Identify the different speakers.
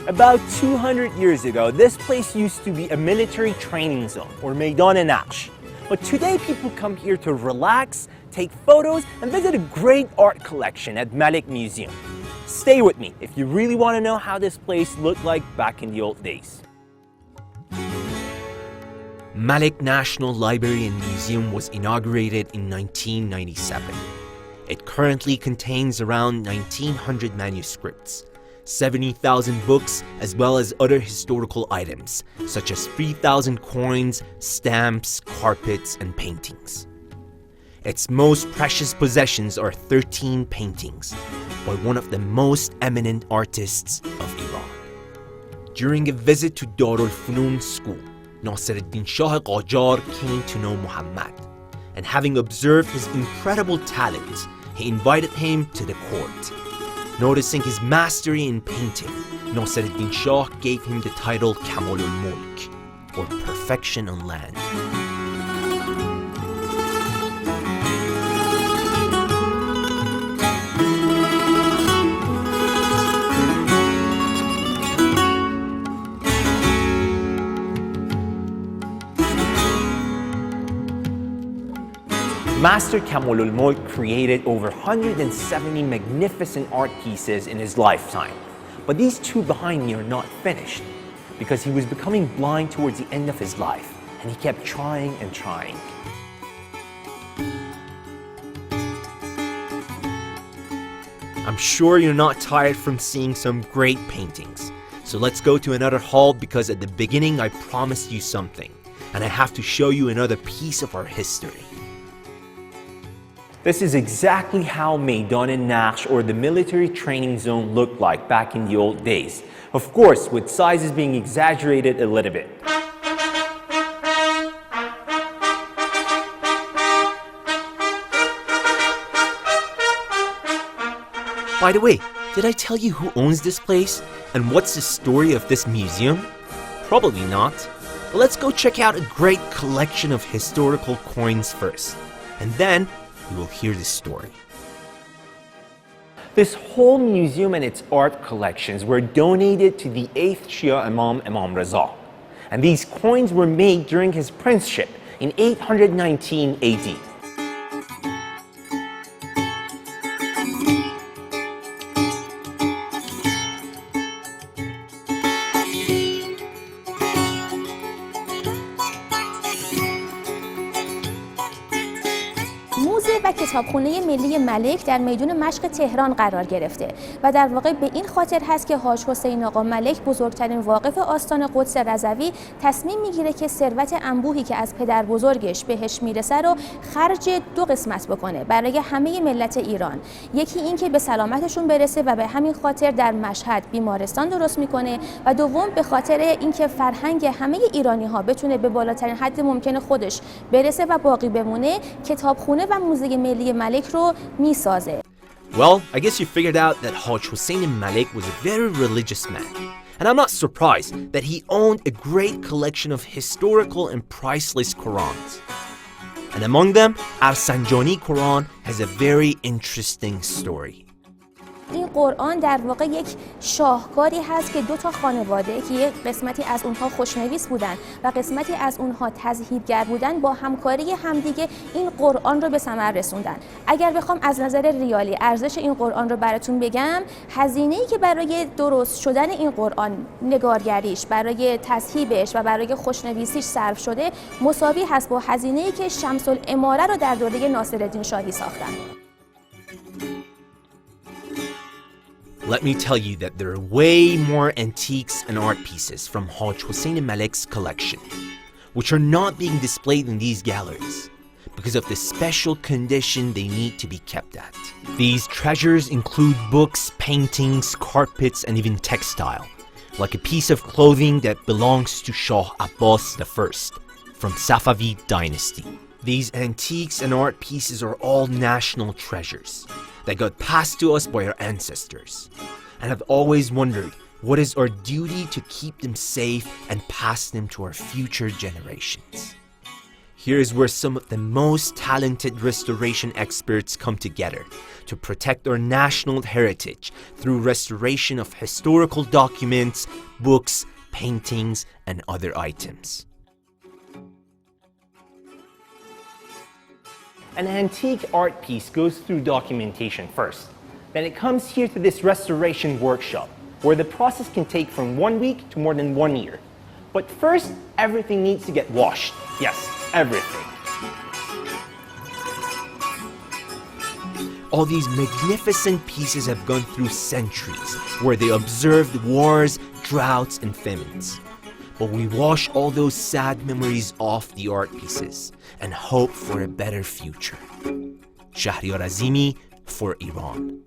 Speaker 1: About 200 years ago, this place used to be a military training zone, or Meydan-e-Naqsh. But today people come here to relax, take photos, and visit a great art collection at Malek Museum. Stay with me if you really want to know how this place looked like back in the old days. Malek National Library and Museum was inaugurated in 1997. It currently contains around 1,900 manuscripts, 70,000 books, as well as other historical items, such as 3,000 coins, stamps, carpets, and paintings. Its most precious possessions are 13 paintings by one of the most eminent artists of Iran. During a visit to Darul Funun school, Nasiruddin Shah Qajar came to know Muhammad, and having observed his incredible talent, he invited him to the court. Noticing his mastery in painting, Nasiruddin Shah gave him the title Kamalul Mulk, or perfection on land. Master Kamalul Mulk created over 170 magnificent art pieces in his lifetime. But these two behind me are not finished, because he was becoming blind towards the end of his life, and he kept trying and trying. I'm sure you're not tired from seeing some great paintings. So let's go to another hall, because at the beginning I promised you something, and I have to show you another piece of our history. This is exactly how Meydan-e-Naqsh, or the military training zone, looked like back in the old days. Of course, with sizes being exaggerated a little bit. By the way, did I tell you who owns this place and what's the story of this museum? Probably not. But let's go check out a great collection of historical coins first, and then you will hear the story. This whole museum and its art collections were donated to the 8th Shia Imam, Imam Reza. And these coins were made during his princeship in 819 AD.
Speaker 2: موزه و کتابخانه ملی ملک در میدان مشق تهران قرار گرفته و در واقع به این خاطر هست که حاج حسین آقا ملک، بزرگترین واقف آستان قدس رضوی، تصمیم میگیره که ثروت انبوهی که از پدر بزرگش بهش میرسه رو خرج دو قسمت بکنه برای همه ملت ایران. یکی این که به سلامتشون برسه و به همین خاطر در مشهد بیمارستان درست میکنه، و دوم به خاطر اینکه فرهنگ همه ایرانی ها بتونه به بالاترین حد ممکن خودش برسه و باقی بمونه، کتابخونه و موزه ملی ملک رو میسازه.
Speaker 1: Well, I guess you figured out that Haj Hussein Malek was a very religious man. And I'm not surprised that he owned a great collection of historical and priceless Qurans. And among them, our Sanjani Quran has a very interesting story.
Speaker 2: این قرآن در واقع یک شاهکاری هست که دو تا خانواده که یک قسمتی از اونها خوشنویس بودن و قسمتی از اونها تذهیبگر بودن، با همکاری همدیگه این قرآن رو به ثمر رسوندن. اگر بخوام از نظر ریالی ارزش این قرآن رو براتون بگم، هزینه‌ای که برای درست شدن این قرآن، نگارگریش، برای تذهیبش و برای خوشنویسیش صرف شده، مساوی هست با هزینه‌ای که شمس العماره رو در دوره ناصرالدین شاهی ساختن.
Speaker 1: Let me tell you that there are way more antiques and art pieces from Haj Hussein Malek's collection, which are not being displayed in these galleries because of the special condition they need to be kept at. These treasures include books, paintings, carpets, and even textile, like a piece of clothing that belongs to Shah Abbas I from Safavid dynasty. These antiques and art pieces are all national treasures that got passed to us by our ancestors, and I've always wondered what is our duty to keep them safe and pass them to our future generations. Here's where some of the most talented restoration experts come together to protect our national heritage through restoration of historical documents, books, paintings, and other items.
Speaker 3: An antique art piece goes through documentation first. Then it comes here to this restoration workshop, where the process can take from 1 week to more than 1 year. But first, everything needs to get washed. Yes, everything.
Speaker 1: All these magnificent pieces have gone through centuries, where they observed wars, droughts, and famines. But we wash all those sad memories off the art pieces and hope for a better future. Shahriar Azimi for Iran.